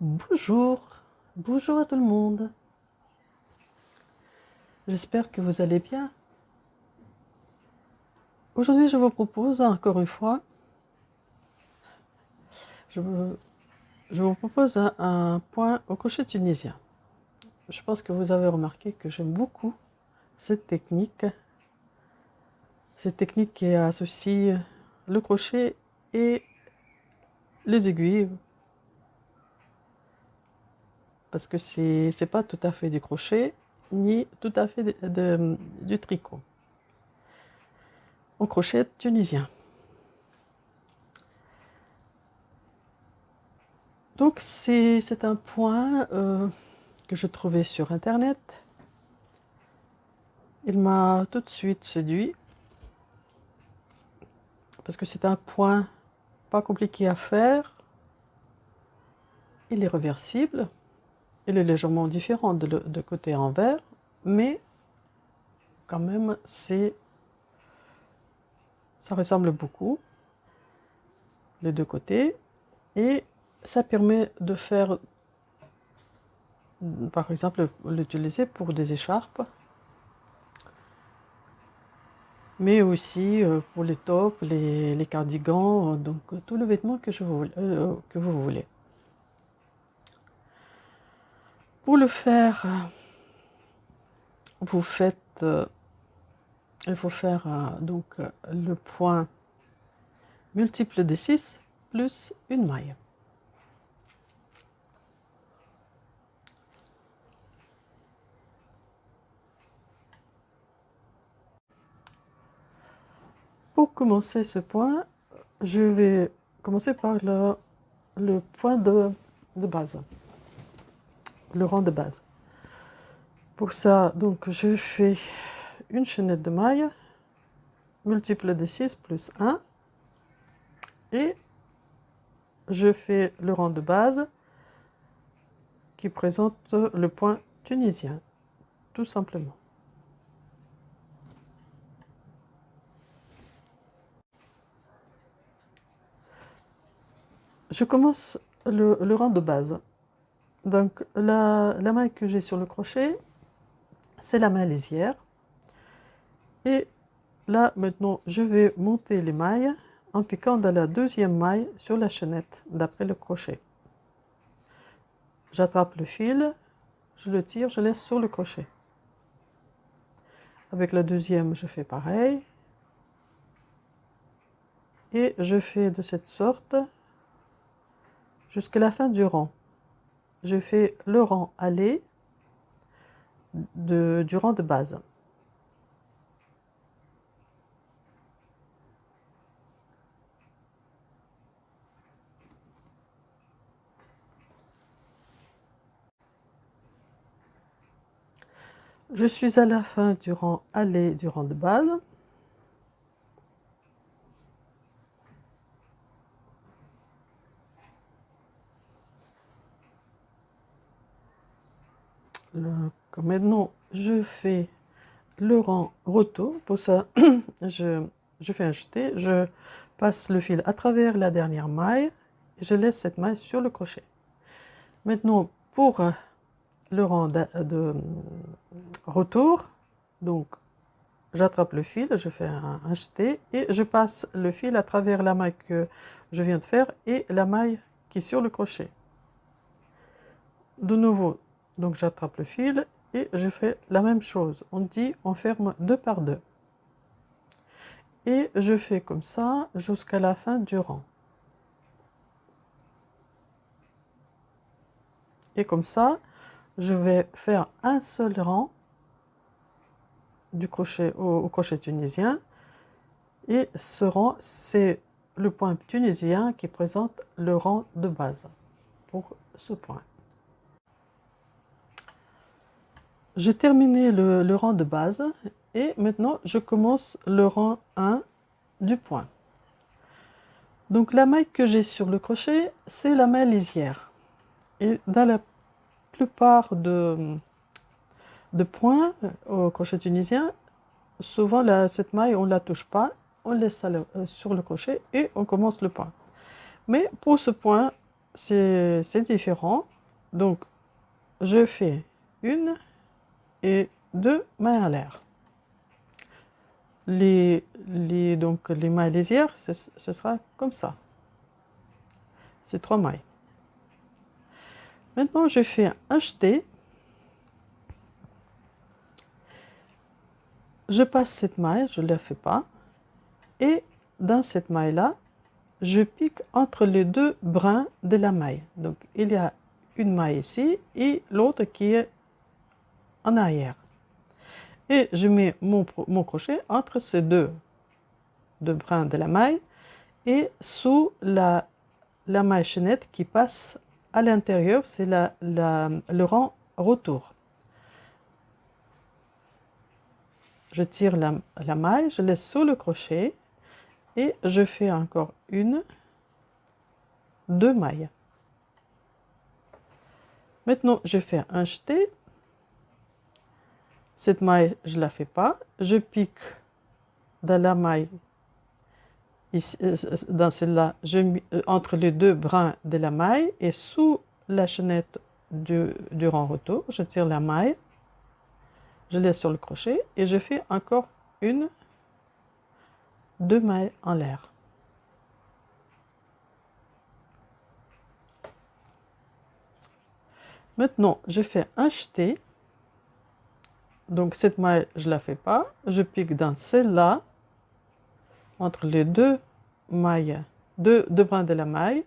Bonjour, bonjour à tout le monde. J'espère que vous allez bien. Aujourd'hui, je vous propose encore une fois, je vous, je vous propose un point au crochet tunisien. Je pense que vous avez remarqué que j'aime beaucoup cette technique qui associe le crochet et les aiguilles, parce que c'est pas tout à fait du crochet ni tout à fait du tricot. Au crochet tunisien. Donc c'est un point que je trouvais sur internet. Il m'a tout de suite séduit parce que c'est un point pas compliqué à faire. Il est réversible. Il est légèrement différent de côté envers, mais quand même ça ressemble beaucoup les deux côtés et ça permet de faire, par exemple, l'utiliser pour des écharpes, mais aussi pour les tops, les cardigans, donc tout le vêtement que vous voulez. Pour le faire, il faut faire donc le point multiple de 6 plus une maille. Pour commencer ce point, je vais commencer par le point de base, le rang de base. Pour ça, donc, je fais une chaînette de mailles, multiple de 6 plus 1, et je fais le rang de base qui présente le point tunisien, tout simplement. Je commence le rang de base. Donc la maille que j'ai sur le crochet, c'est la maille lisière. Et là, maintenant, je vais monter les mailles en piquant dans la deuxième maille sur la chaînette d'après le crochet. J'attrape le fil, je le tire, je laisse sur le crochet. Avec la deuxième, je fais pareil. Et je fais de cette sorte jusqu'à la fin du rang. Je fais le rang aller du rang de base. Je suis à la fin du rang aller du rang de base. Comme maintenant, je fais le rang retour. Pour ça, je fais un jeté, je passe le fil à travers la dernière maille et je laisse cette maille sur le crochet. Maintenant, pour le rang de retour, donc j'attrape le fil, je fais un jeté et je passe le fil à travers la maille que je viens de faire et la maille qui est sur le crochet. De nouveau, donc j'attrape le fil et je fais la même chose. On dit on ferme 2 par 2. Et je fais comme ça jusqu'à la fin du rang. Et comme ça, je vais faire un seul rang du crochet au crochet tunisien. Et ce rang, c'est le point tunisien qui présente le rang de base pour ce point. J'ai terminé le rang de base et maintenant je commence le rang 1 du point. Donc la maille que j'ai sur le crochet, c'est la maille lisière. Et dans la plupart de points au crochet tunisien, souvent cette maille on ne la touche pas, on laisse ça sur le crochet et on commence le point. Mais pour ce point, c'est différent. Donc, je fais une et deux mailles à l'air. Donc, les mailles lisières, ce sera comme ça. C'est 3 mailles. Maintenant, je fais un jeté. Je passe cette maille, je ne la fais pas. Et dans cette maille-là, je pique entre les deux brins de la maille. Donc, il y a une maille ici et l'autre qui est en arrière. Et je mets mon crochet entre ces deux brins de la maille et sous la maille chaînette qui passe à l'intérieur, c'est le rang retour. Je tire la maille, je laisse sous le crochet et je fais encore une, deux mailles. Maintenant, je fais un jeté. Cette maille, je ne la fais pas. Je pique dans la maille, ici, dans celle-là, entre les deux brins de la maille et sous la chaînette du rang retour, je tire la maille, je laisse sur le crochet et je fais encore une, deux mailles en l'air. Maintenant, je fais un jeté. Donc cette maille, je ne la fais pas. Je pique dans celle-là, entre les deux mailles, deux brins de la maille.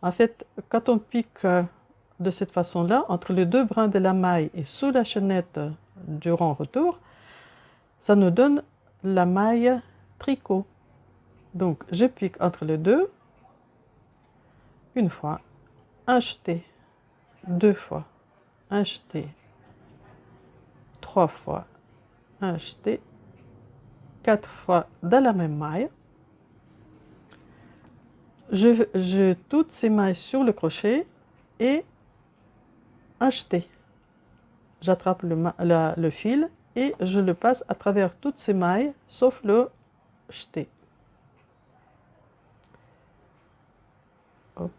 En fait, quand on pique de cette façon-là, entre les deux brins de la maille et sous la chaînette du rang retour, ça nous donne la maille tricot. Donc je pique entre les deux, une fois, un jeté, deux fois, un jeté, trois fois, un jeté, quatre fois dans la même maille. Je toutes ces mailles sur le crochet et un jeté. J'attrape le fil et je le passe à travers toutes ces mailles sauf le jeté. Hop.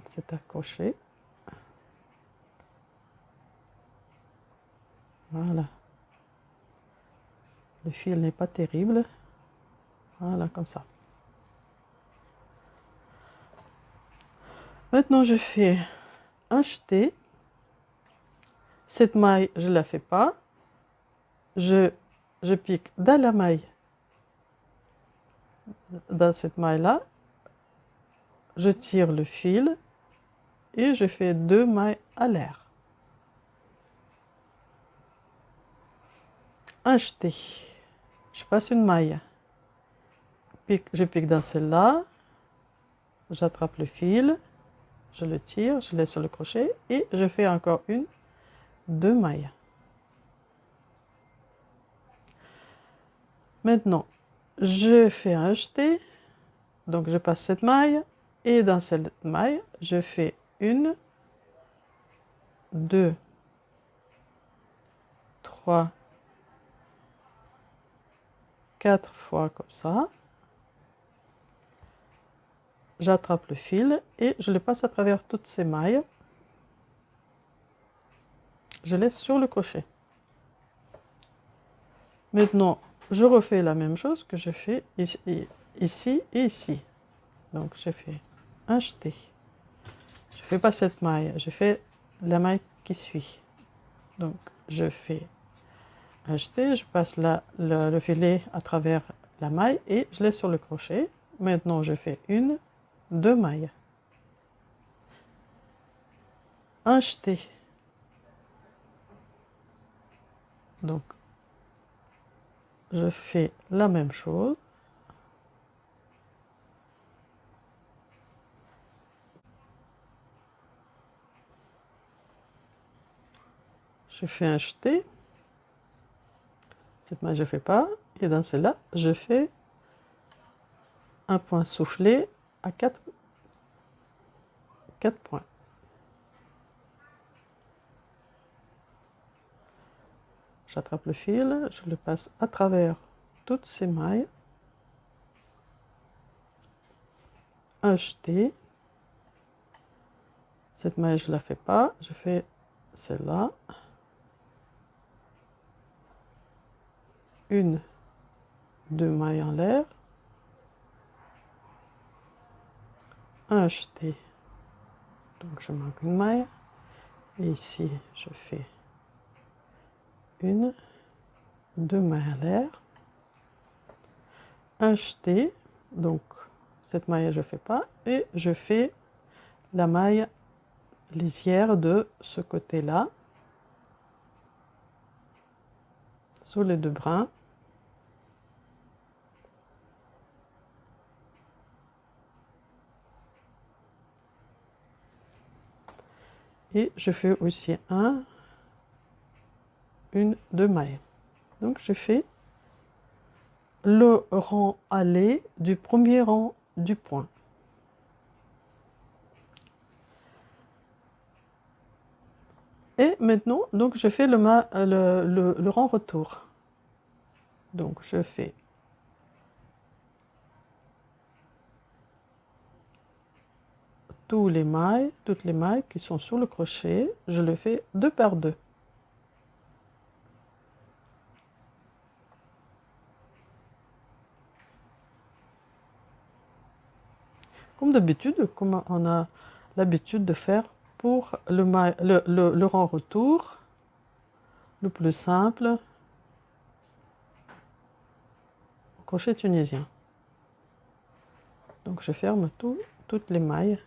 C'est accroché. Voilà. Le fil n'est pas terrible. Voilà, comme ça. Maintenant, je fais un jeté. Cette maille, je ne la fais pas. Je pique dans la maille, dans cette maille-là. Je tire le fil et je fais deux mailles à l'air. Un jeté. Je passe une maille. Je pique dans celle-là. J'attrape le fil. Je le tire, je laisse sur le crochet et je fais encore une, deux mailles. Maintenant, je fais un jeté. Donc, je passe cette maille et dans cette maille, je fais une, deux, trois, quatre fois comme ça. J'attrape le fil et je le passe à travers toutes ces mailles. Je laisse sur le crochet. Maintenant, je refais la même chose que je fais ici et ici. Donc, je fais un jeté. Je ne fais pas cette maille, je fais la maille qui suit. Donc, je fais un jeté, je passe le filet à travers la maille et je laisse sur le crochet. Maintenant, je fais une, deux mailles. Un jeté. Donc, je fais la même chose. Je fais un jeté. Cette maille, je ne fais pas. Et dans celle-là, je fais un point soufflé à 4 points. J'attrape le fil, je le passe à travers toutes ces mailles. un jeté. Cette maille, je ne la fais pas, je fais celle-là. Une, deux mailles en l'air. Un jeté. Donc je manque une maille. Et ici, je fais une, deux mailles en l'air. Un jeté. Donc cette maille, je ne fais pas. Et je fais la maille lisière de ce côté-là. Sous les deux brins. Et je fais aussi deux mailles. Donc je fais le rang aller du premier rang du point. Et maintenant, donc je fais le rang retour. Donc je fais toutes les mailles qui sont sur le crochet, je le fais 2 par 2. Comme d'habitude, comme on a l'habitude de faire pour le rang retour, le plus simple, crochet tunisien. Donc je ferme toutes les mailles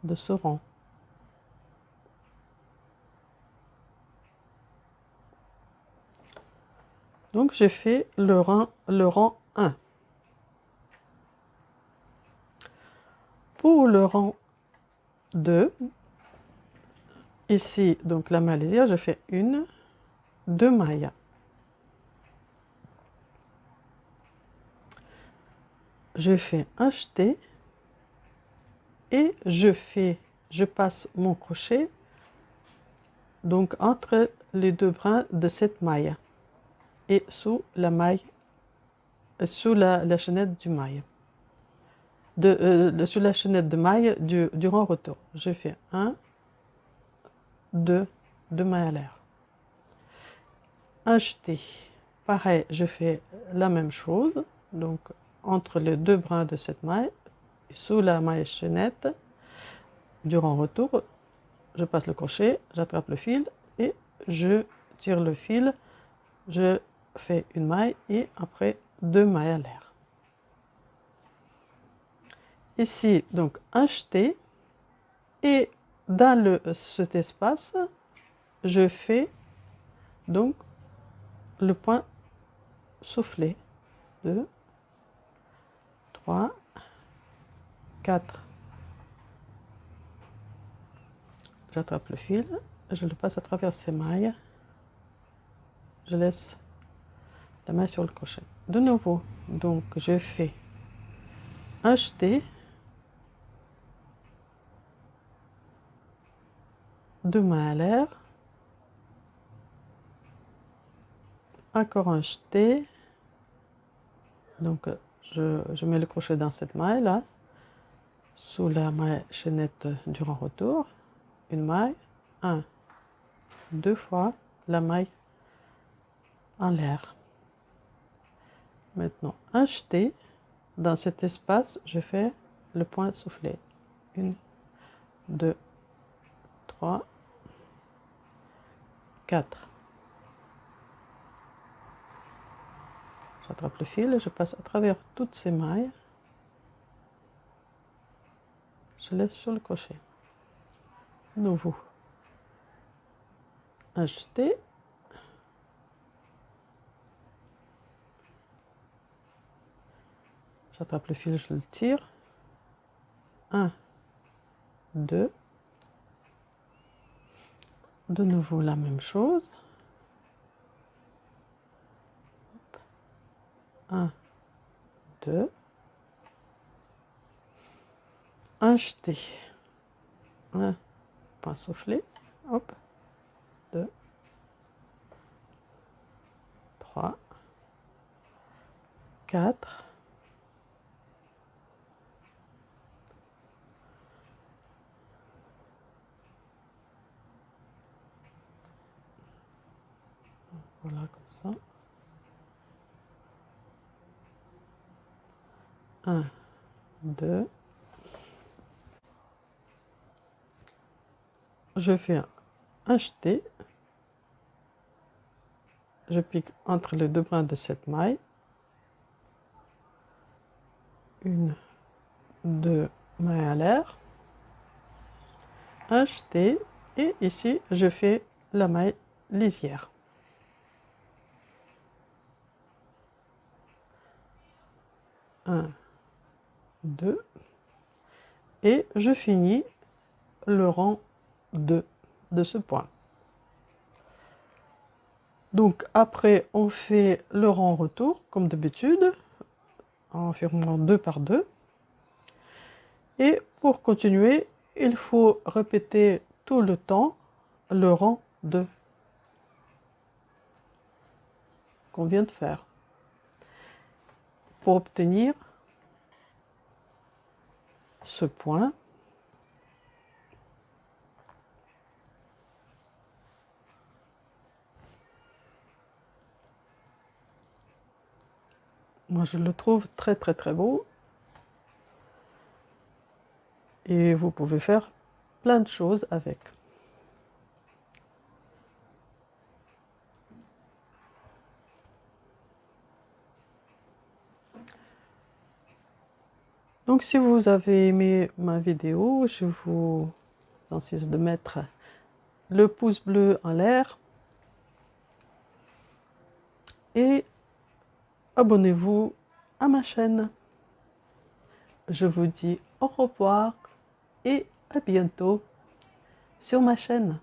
de ce rang. Donc j'ai fait le rang 1. Pour le rang 2, ici, donc la maille lisière, je fais une, deux mailles. Je fais un jeté et je passe mon crochet donc entre les deux brins de cette maille et sous la maille, sous la chaînette du maille, sous la chaînette de maille du rang retour. Je fais deux mailles à l'air. Un jeté. Pareil, je fais la même chose, donc entre les deux brins de cette maille, sous la maille chaînette du rang retour, je passe le crochet, j'attrape le fil et je tire le fil, je fais une maille et après 2 mailles à l'air. Ici, donc un jeté et dans cet espace, je fais donc le point soufflé. 2, 3, 4. J'attrape le fil, je le passe à travers ces mailles, je laisse la main sur le crochet. De nouveau, donc je fais un jeté, 2 mailles à l'air, encore un jeté, donc je mets le crochet dans cette maille là, sous la maille chaînette du rang retour, une maille, 2 fois la maille en l'air. Maintenant un jeté, dans cet espace je fais le point soufflé, 1, 2, 3, 4. J'attrape le fil, je passe à travers toutes ces mailles, je laisse sur le crochet. Nouveau, un jeté, j'attrape le fil, je le tire, 1, 2, de nouveau la même chose, 1, 2, un jeté, un point soufflé, hop, 2, 3, 4, Voilà, comme ça. 1, 2. Je fais un jeté. Je pique entre les deux brins de cette maille. 1, 2 mailles à l'air. Un jeté. Et ici, je fais la maille lisière. 1, 2. Et je finis le rang 2 de ce point. Donc après, on fait le rang retour, comme d'habitude, en fermant 2 par 2. Et pour continuer, il faut répéter tout le temps le rang 2 qu'on vient de faire pour obtenir ce point. Moi, je le trouve très très très beau. Et vous pouvez faire plein de choses avec. Donc si vous avez aimé ma vidéo, je vous insiste de mettre le pouce bleu en l'air et abonnez-vous à ma chaîne. Je vous dis au revoir et à bientôt sur ma chaîne.